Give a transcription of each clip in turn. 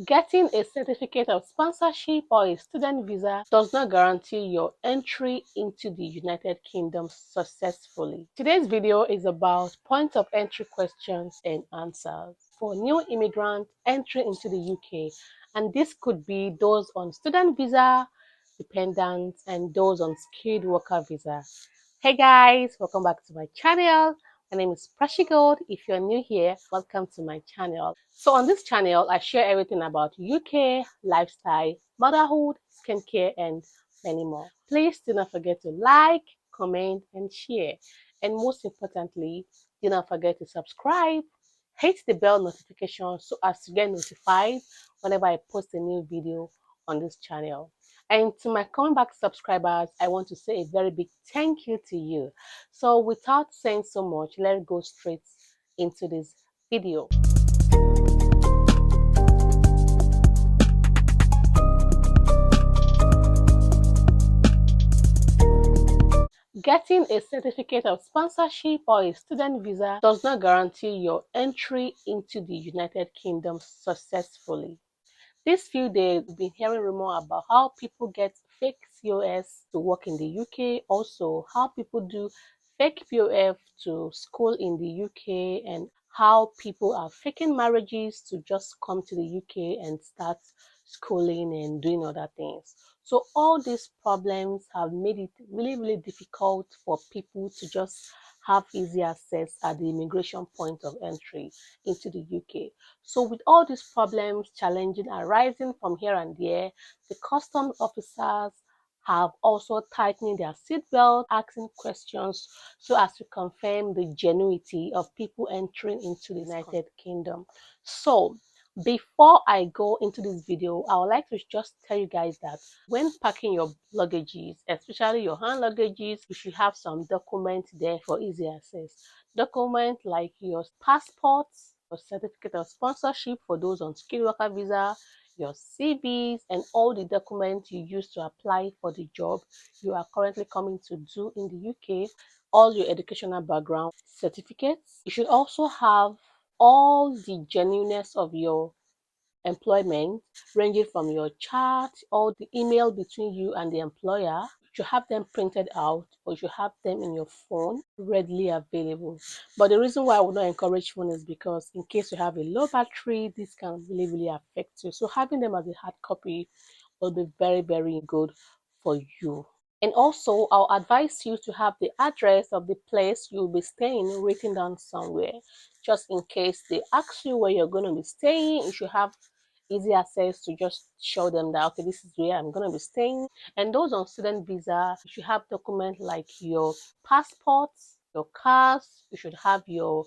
Getting a certificate of sponsorship or a student visa does not guarantee your entry into the United Kingdom successfully. Today's video is about point of entry questions and answers for new immigrants entering into the UK, and this could be those on student visa, dependents, and those on skilled worker visa. Hey guys, welcome back to my channel. My name is Prashigold. If you're new here, welcome to my channel. So on this channel, I share everything about UK, lifestyle, motherhood, skincare, and many more. Please do not forget to like, comment, and share. And most importantly, do not forget to subscribe, hit the bell notification so as to get notified whenever I post a new video on this channel. And to my coming back subscribers, I want to say a very big thank you to you. So without saying so much, let's go straight into this video. Getting a certificate of sponsorship or a student visa does not guarantee your entry into the United Kingdom successfully. These few days, we've been hearing rumor about how people get fake COS to work in the UK, also how people do fake POF to school in the UK, and how people are faking marriages to just come to the UK and start schooling and doing other things. So all these problems have made it really difficult for people to just have easy access at the immigration point of entry into the UK. So with all these problems challenging arising from here and there, the customs officers have also tightened their seatbelt, asking questions so as to confirm the genuinity of people entering into the United Kingdom. So before I go into this video, I would like to just tell you guys that when packing your luggages, especially your hand luggages, you should have some documents there for easy access. Documents like your passports, your certificate of sponsorship for those on skilled worker visa, your CVs, and all the documents you use to apply for the job you are currently coming to do in the UK, all your educational background certificates. You should also have all the genuineness of your employment, ranging from your chat or the email between you and the employer. You should have them printed out or you should have them in your phone readily available. But the reason why I would not encourage phone is because in case you have a low battery, this can really affect you. So having them as a hard copy will be very good for you. And also, I'll advise you to have the address of the place you'll be staying written down somewhere. Just in case they ask you where you're going to be staying, you should have easy access to just show them that, okay, this is where I'm going to be staying. And those on student visa, you should have documents like your passports, your cards, you should have your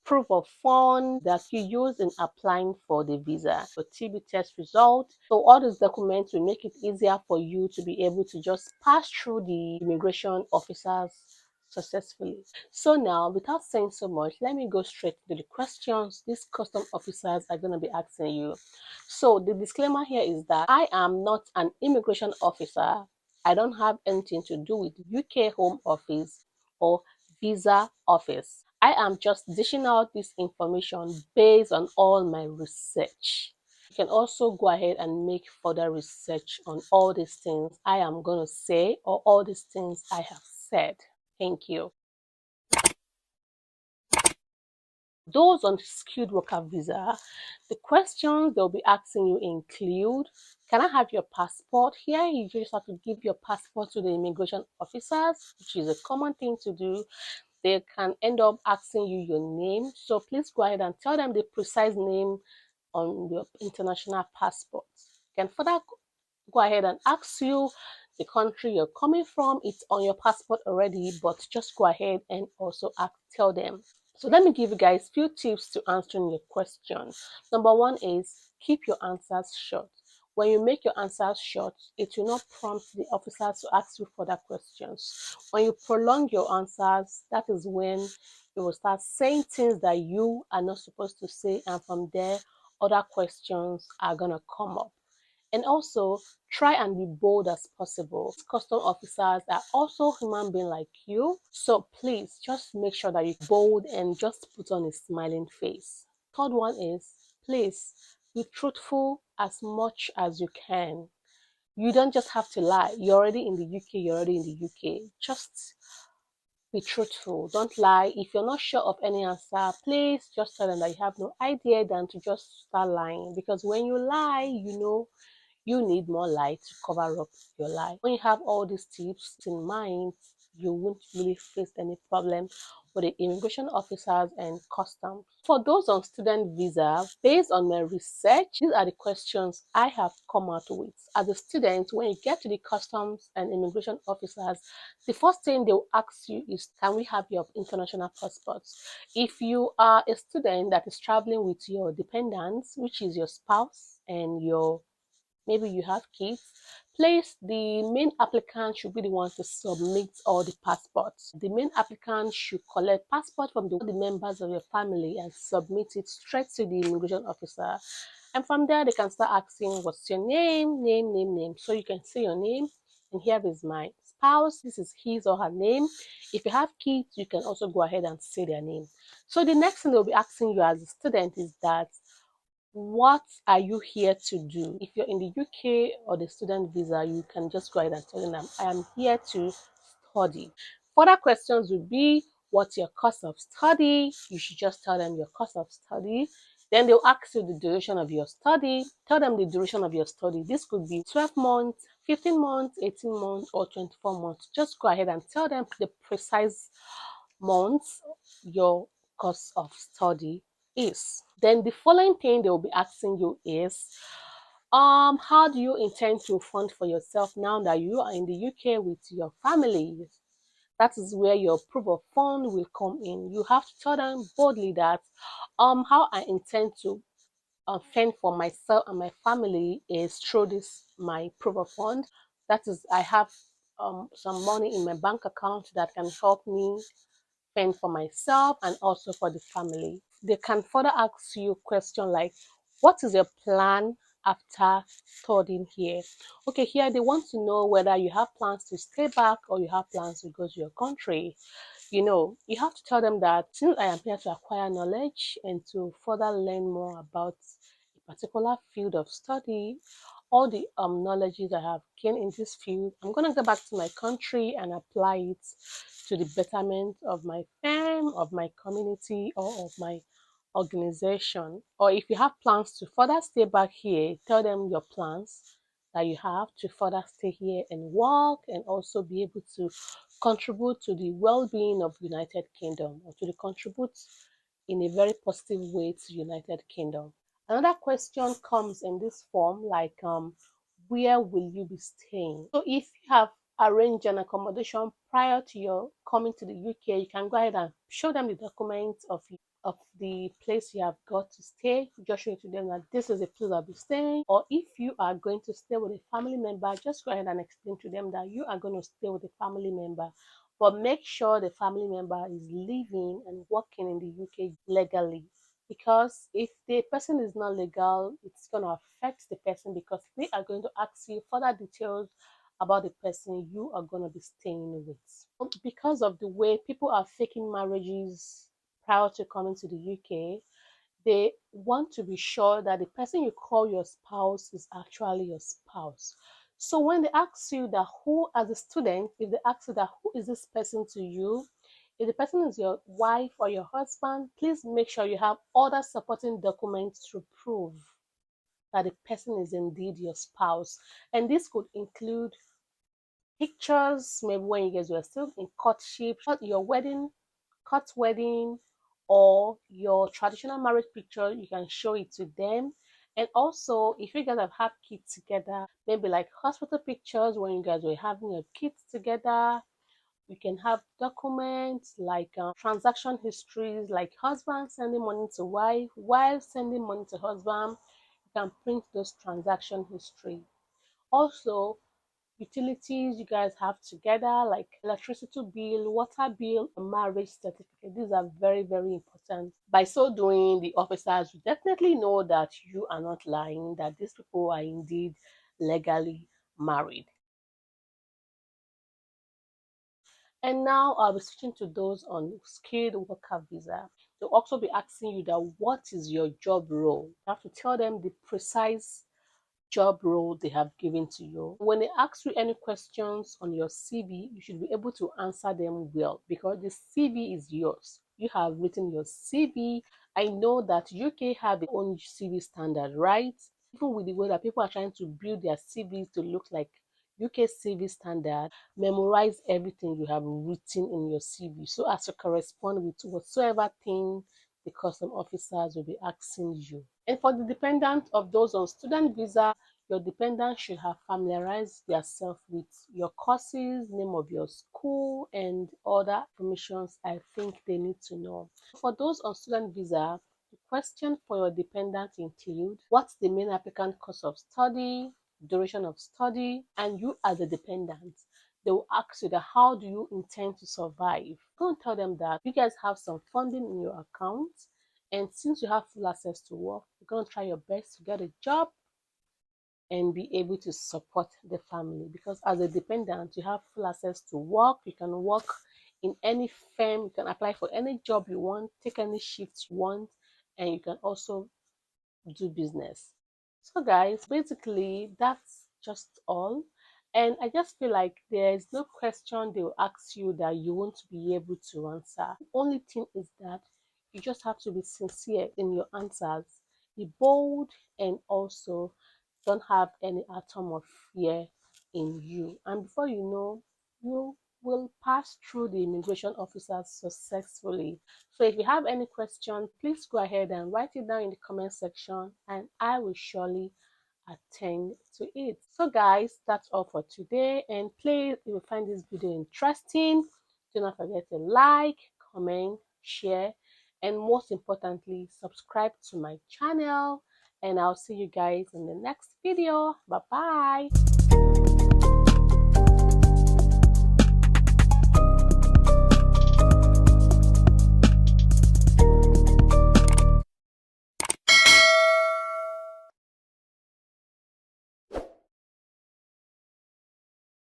proof of fund that you use in applying for the visa, your TB test result. So all these documents will make it easier for you to be able to just pass through the immigration officers successfully. So now, without saying so much, let me go straight to the questions these custom officers are going to be asking you. So the disclaimer here is that I am not an immigration officer. I don't have anything to do with UK Home Office or Visa Office. I am just dishing out this information based on all my research. You can also go ahead and make further research on all these things I am going to say or all these things I have said. Thank you. Those on skilled worker visa, the questions they'll be asking you include, can I have your passport? Here you just have to give your passport to the immigration officers, which is a common thing to do. They can end up asking you your name, so please go ahead and tell them the precise name on your international passport. You can further go ahead and ask you the country you're coming from. It's on your passport already, but just go ahead and also tell them. So let me give you guys few tips to answering your question. Number one is keep your answers short. When you make your answers short, it will not prompt the officers to ask you further questions. When you prolong your answers, that is when you will start saying things that you are not supposed to say, and from there, other questions are going to come up. And also, try and be bold as possible. Custom officers are also human beings like you. So please just make sure that you're bold and just put on a smiling face. Third one is, please Be truthful as much as you can. You don't just have to lie. You're already in the UK, you're already in the UK. Just be truthful. Don't lie. If you're not sure of any answer, please just tell them that you have no idea than to just start lying. Because when you lie, you need more light to cover up your lie. When you have all these tips in mind, you won't really face any problem with the immigration officers and customs. For those on student visa, based on my research, these are the questions I have come out with. As a student, when you get to the customs and immigration officers, the first thing they will ask you is, can we have your international passports? If you are a student that is traveling with your dependents, which is your spouse and your maybe you have kids, please, the main applicant should be the one to submit all the passports. The main applicant should collect passport from the members of your family and submit it straight to the immigration officer. And from there, they can start asking, what's your name, name. So you can say your name, and here is my spouse. This is his or her name. If you have kids, you can also go ahead and say their name. So the next thing they'll be asking you as a student is that, what are you here to do? If you're in the UK or the student visa, you can just go ahead and tell them, I am here to study. Further questions would be, what's your course of study? You should just tell them your course of study. Then they'll ask you the duration of your study. Tell them the duration of your study. This could be 12 months, 15 months, 18 months, or 24 months. Just go ahead and tell them the precise months your course of study is. Then the following thing they will be asking you is, how do you intend to fund for yourself now that you are in the UK with your family? That is where your proof of fund will come in. You have to tell them boldly that how I intend to fend for myself and my family is through this my proof of fund. That is, I have some money in my bank account that can help me fend for myself and also for the family. They can further ask you a question like, what is your plan after studying here? Okay, here they want to know whether you have plans to stay back or you have plans to go to your country. You have to tell them that since I am here to acquire knowledge and to further learn more about a particular field of study, all the knowledges I have gained in this field, I'm going to go back to my country and apply it to the betterment of my firm, of my community, or of my organization. Or if you have plans to further stay back here, tell them your plans that you have to further stay here and work and also be able to contribute to the well-being of United Kingdom or to the contribute in a very positive way to United Kingdom. Another question comes in this form like where will you be staying? So if you have arranged an accommodation prior to your coming to the UK, you can go ahead and show them the documents of the place you have got to stay. Just show it to them that this is the place I'll be staying. Or if you are going to stay with a family member, just go ahead and explain to them that you are going to stay with a family member. But make sure the family member is living and working in the UK legally. Because if the person is not legal, it's going to affect the person because they are going to ask you further details about the person you are going to be staying with. Because of the way people are faking marriages prior to coming to the UK, they want to be sure that the person you call your spouse is actually your spouse. So when they ask you that who, as a student, if they ask you that who is this person to you, if the person is your wife or your husband, please make sure you have other supporting documents to prove that the person is indeed your spouse. And this could include pictures, maybe when you guys were still in courtship, your wedding, court wedding, or your traditional marriage picture, you can show it to them. And also, if you guys have had kids together, maybe like hospital pictures when you guys were having your kids together, you can have documents like transaction histories, like husband sending money to wife sending money to husband. You can print those transaction history. Also, utilities you guys have together, like electricity bill, water bill, a marriage certificate. These are very, very important. By so doing, the officers will definitely know that you are not lying, that these people are indeed legally married. And now I'll be switching to those on skilled worker visa. They'll also be asking you that what is your job role. You have to tell them the precise job role they have given to you. When they ask you any questions on your CV, you should be able to answer them well because the CV is yours. You have written your CV. I know that UK have their own CV standard, right? Even with the way that people are trying to build their CVs to look like UK CV standard, memorize everything you have written in your CV so as to correspond with whatsoever thing the custom officers will be asking you. And for the dependent of those on student visa, your dependent should have familiarized themselves with your courses, name of your school, and other information I think they need to know. For those on student visa, the question for your dependent include what's the main applicant course of study, duration of study, and you as a dependent. They will ask you that how do you intend to survive? Go and tell them that you guys have some funding in your account, and since you have full access to work, you're going to try your best to get a job and be able to support the family, because as a dependent you have full access to work. You can work in any firm, you can apply for any job you want, take any shift you want, and you can also do business. So guys, basically that's just all. And I just feel like there is no question they will ask you that you won't be able to answer. The only thing is that you just have to be sincere in your answers, be bold, and also don't have any atom of fear in you. And before you know, you will pass through the immigration officers successfully. So if you have any question, please go ahead and write it down in the comment section and I will surely attend to it. So guys, that's all for today, and please, if you find this video interesting, do not forget to like, comment, share, and most importantly, subscribe to my channel, and I'll see you guys in the next video. Bye bye.